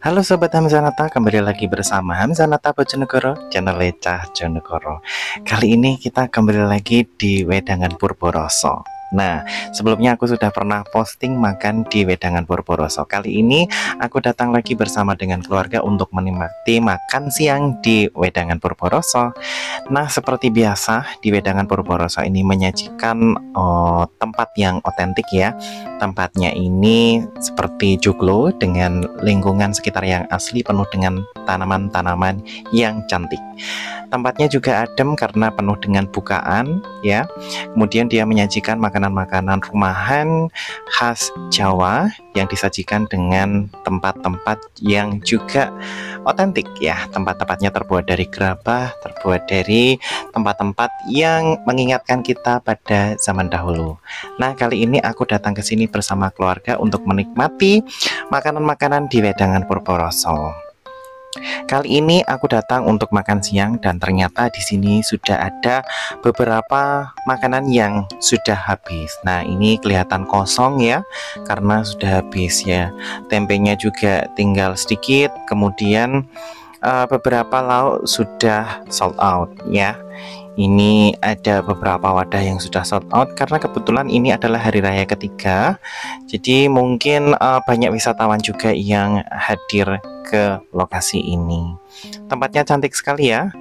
Halo Sobat Hamzanata, kembali lagi bersama Hamzanata Bojonegoro, channel Lecah Jonegoro. Kali ini kita kembali lagi di Wedangan Purboroso. Nah, sebelumnya aku sudah pernah posting makan di Wedangan Purboroso. Kali ini aku datang lagi bersama dengan keluarga untuk menikmati makan siang di Wedangan Purboroso. Nah, seperti biasa di Wedangan Purboroso ini menyajikan tempat yang otentik ya. Tempatnya ini seperti joglo dengan lingkungan sekitar yang asli penuh dengan tanaman-tanaman yang cantik. Tempatnya juga adem karena penuh dengan bukaan ya. Kemudian dia menyajikan makanan-makanan rumahan khas Jawa yang disajikan dengan tempat-tempat yang juga otentik ya. Tempat-tempatnya terbuat dari gerabah, terbuat dari tempat-tempat yang mengingatkan kita pada zaman dahulu. Nah, kali ini aku datang ke sini bersama keluarga untuk menikmati makanan-makanan di Wedangan Purboroso. Kali ini aku datang untuk makan siang dan ternyata di sini sudah ada beberapa makanan yang sudah habis. Nah, ini kelihatan kosong ya karena sudah habis ya. Tempenya juga tinggal sedikit, kemudian beberapa lauk sudah sold out ya. Ini ada beberapa wadah yang sudah sold out karena kebetulan ini adalah hari raya ketiga. Jadi mungkin banyak wisatawan juga yang hadir ke lokasi ini. Tempatnya cantik sekali ya,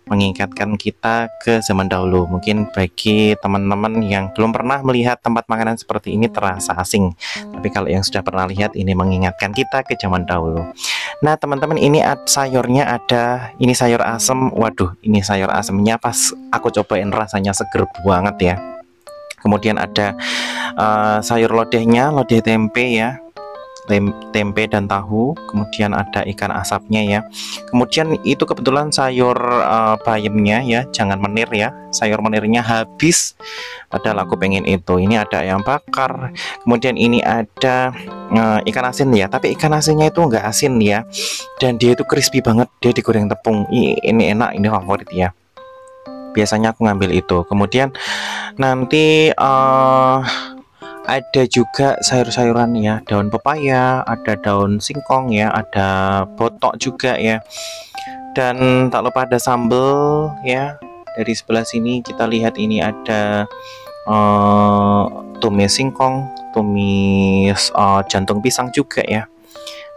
mengingatkan kita ke zaman dahulu. Mungkin bagi teman-teman yang belum pernah melihat tempat makanan seperti ini terasa asing, tapi kalau yang sudah pernah lihat, ini mengingatkan kita ke zaman dahulu. Nah teman-teman, ini sayurnya ada, ini sayur asem. Waduh, ini sayur asemnya pas aku cobain rasanya seger banget ya. Kemudian ada sayur lodehnya, lodeh tempe ya, tempe dan tahu. Kemudian ada ikan asapnya ya. Kemudian itu kebetulan sayur bayamnya ya, jangan menir ya, sayur menirnya habis padahal aku pengen itu. Ini ada ayam bakar, kemudian ini ada ikan asin ya, tapi ikan asinnya itu enggak asin ya, dan dia itu crispy banget, dia digoreng tepung. Ini enak, ini favorit ya, biasanya aku ngambil itu. Kemudian nanti ada juga sayur-sayuran ya, daun pepaya, ada daun singkong ya, ada botok juga ya, dan tak lupa ada sambal ya. Dari sebelah sini kita lihat ini ada tumis singkong, tumis jantung pisang juga ya.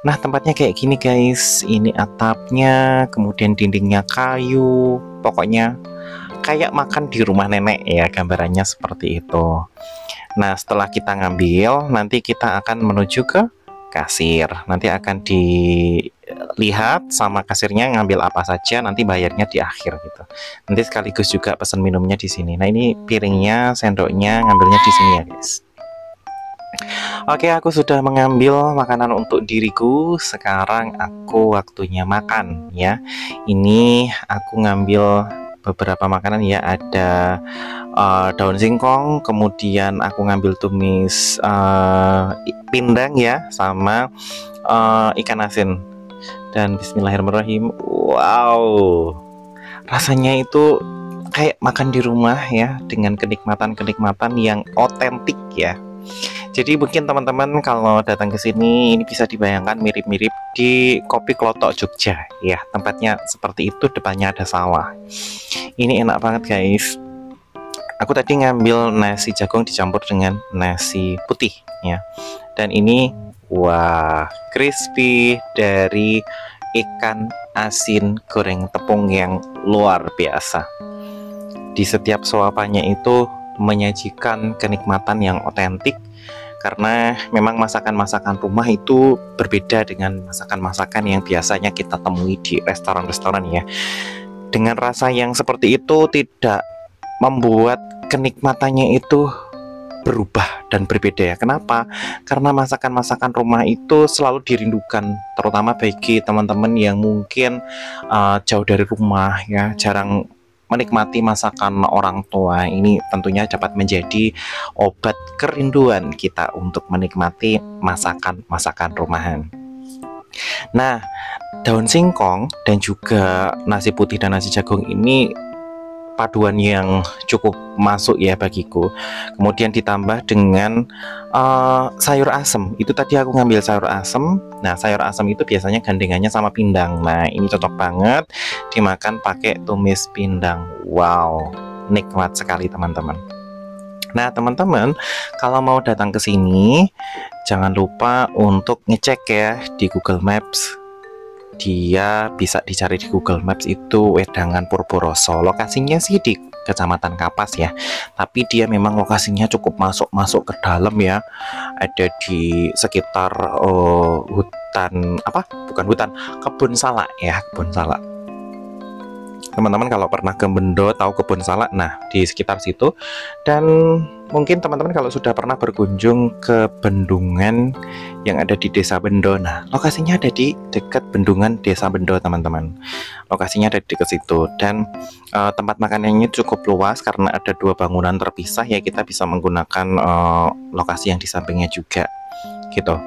Nah tempatnya kayak gini guys, ini atapnya, kemudian dindingnya kayu, pokoknya kayak makan di rumah nenek ya, gambarannya seperti itu. Nah setelah kita ngambil, nanti kita akan menuju ke kasir. Nanti akan dilihat sama kasirnya ngambil apa saja, nanti bayarnya di akhir gitu. Nanti sekaligus juga pesan minumnya di sini. Nah ini piringnya, sendoknya, ngambilnya di sini ya guys. Oke, aku sudah mengambil makanan untuk diriku. Sekarang aku waktunya makan ya. Ini aku ngambil beberapa makanan ya, ada daun singkong, kemudian aku ngambil tumis pindang ya, sama ikan asin. Dan bismillahirrahmanirrahim. Wow, rasanya itu kayak makan di rumah ya, dengan kenikmatan-kenikmatan yang otentik ya. Jadi mungkin teman-teman kalau datang ke sini, ini bisa dibayangkan mirip-mirip di Kopi Klotok Jogja ya, tempatnya seperti itu, depannya ada sawah. Ini enak banget guys. Aku tadi ngambil nasi jagung dicampur dengan nasi putih ya, dan ini wah, crispy dari ikan asin goreng tepung yang luar biasa. Di setiap suapannya itu menyajikan kenikmatan yang otentik, karena memang masakan-masakan rumah itu berbeda dengan masakan-masakan yang biasanya kita temui di restoran-restoran ya. Dengan rasa yang seperti itu tidak membuat kenikmatannya itu berubah dan berbeda ya. Kenapa? Karena masakan-masakan rumah itu selalu dirindukan, terutama bagi teman-teman yang mungkin jauh dari rumah ya, jarang menikmati masakan orang tua. Ini tentunya dapat menjadi obat kerinduan kita untuk menikmati masakan-masakan rumahan. Nah, daun singkong dan juga nasi putih dan nasi jagung ini paduan yang cukup masuk ya bagiku. Kemudian ditambah dengan sayur asem. Itu tadi aku ngambil sayur asem. Nah, sayur asam itu biasanya gandengannya sama pindang. Nah, ini cocok banget dimakan pakai tumis pindang. Wow, nikmat sekali teman-teman. Nah, teman-teman, kalau mau datang ke sini, jangan lupa untuk ngecek ya di Google Maps. Dia bisa dicari di Google Maps itu Wedangan Purboreso. Lokasinya sih di Kecamatan Kapas ya. Tapi dia memang lokasinya cukup masuk ke dalam ya. Ada di sekitar hutan apa? Bukan hutan, kebun salak ya, kebun salak. Teman-teman kalau pernah ke Bendo tahu kebun salak, nah di sekitar situ. Dan mungkin teman-teman kalau sudah pernah berkunjung ke bendungan yang ada di Desa Bendo, nah lokasinya ada di dekat bendungan Desa Bendo teman-teman. Lokasinya ada di dekat situ dan tempat makanannya cukup luas karena ada 2 bangunan terpisah ya, kita bisa menggunakan lokasi yang di sampingnya juga gitu.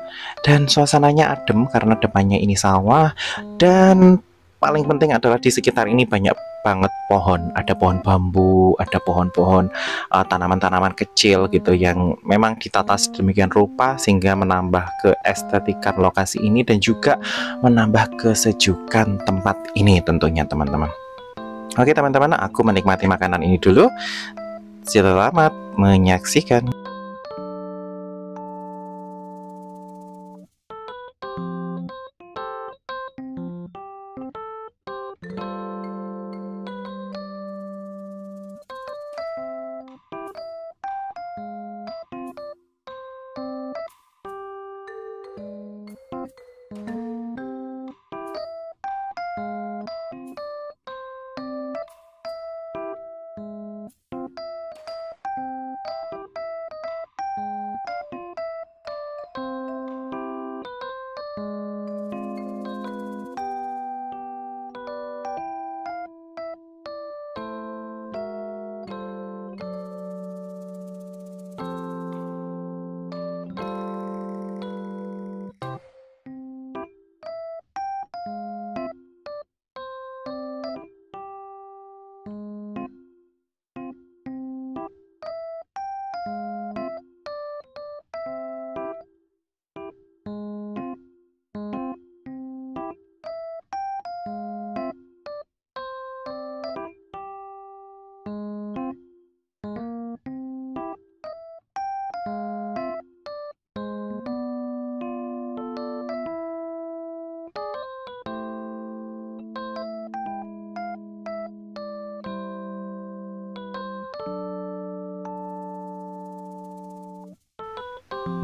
Dan suasananya adem karena depannya ini sawah, dan paling penting adalah di sekitar ini banyak banget pohon. Ada pohon bambu, ada pohon-pohon tanaman-tanaman kecil gitu yang memang ditata sedemikian rupa sehingga menambah keestetikan lokasi ini dan juga menambah kesejukan tempat ini tentunya teman-teman. Oke teman-teman, aku menikmati makanan ini dulu. Selamat menyaksikan.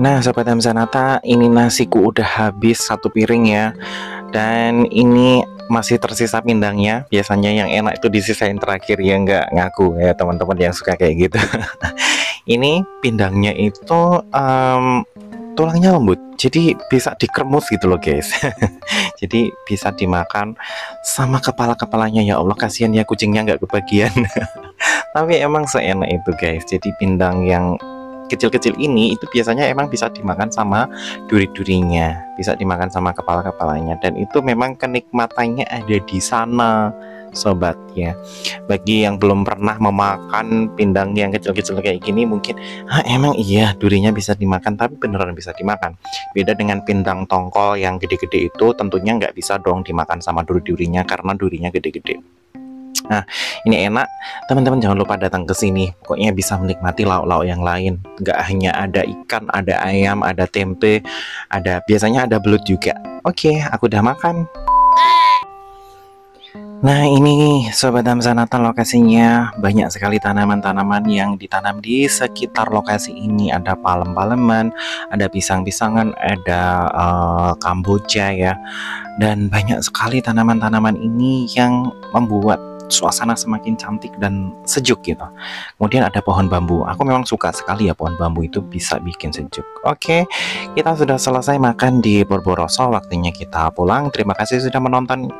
Nah, Sobat Hamzanata, ini nasiku udah habis 1 piring ya. Dan ini masih tersisa pindangnya. Biasanya yang enak itu disisain terakhir ya, nggak ngaku ya teman-teman yang suka kayak gitu. Ini pindangnya itu tulangnya lembut, jadi bisa dikremus gitu loh guys. Jadi bisa dimakan sama kepala-kepalanya. Ya Allah, kasihan ya kucingnya nggak kebagian. Tapi emang seenak itu guys. Jadi pindang yang kecil-kecil ini itu biasanya emang bisa dimakan sama duri-durinya, bisa dimakan sama kepala-kepalanya, dan itu memang kenikmatannya ada di sana sobat ya. Bagi yang belum pernah memakan pindang yang kecil-kecil kayak gini mungkin emang iya durinya bisa dimakan, tapi beneran bisa dimakan. Beda dengan pindang tongkol yang gede-gede itu, tentunya nggak bisa dong dimakan sama duri-durinya karena durinya gede-gede. Nah, ini enak, teman-teman jangan lupa datang ke sini. Pokoknya bisa menikmati lauk-lauk yang lain. Nggak hanya ada ikan, ada ayam, ada tempe, biasanya ada belut juga. Oke, aku udah makan. Nah, ini Sobat Hamzanata, lokasinya banyak sekali tanaman-tanaman yang ditanam di sekitar lokasi ini. Ada palem-paleman, ada pisang-pisangan, ada kamboja ya. Dan banyak sekali tanaman-tanaman ini yang membuat suasana semakin cantik dan sejuk gitu. Kemudian ada pohon bambu. Aku memang suka sekali ya, pohon bambu itu bisa bikin sejuk. Oke, kita sudah selesai makan di Purboreso. Waktunya kita pulang. Terima kasih sudah menonton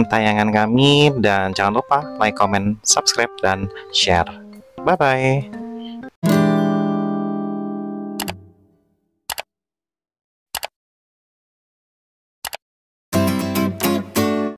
tayangan kami, dan jangan lupa like, comment, subscribe, dan share. Bye bye.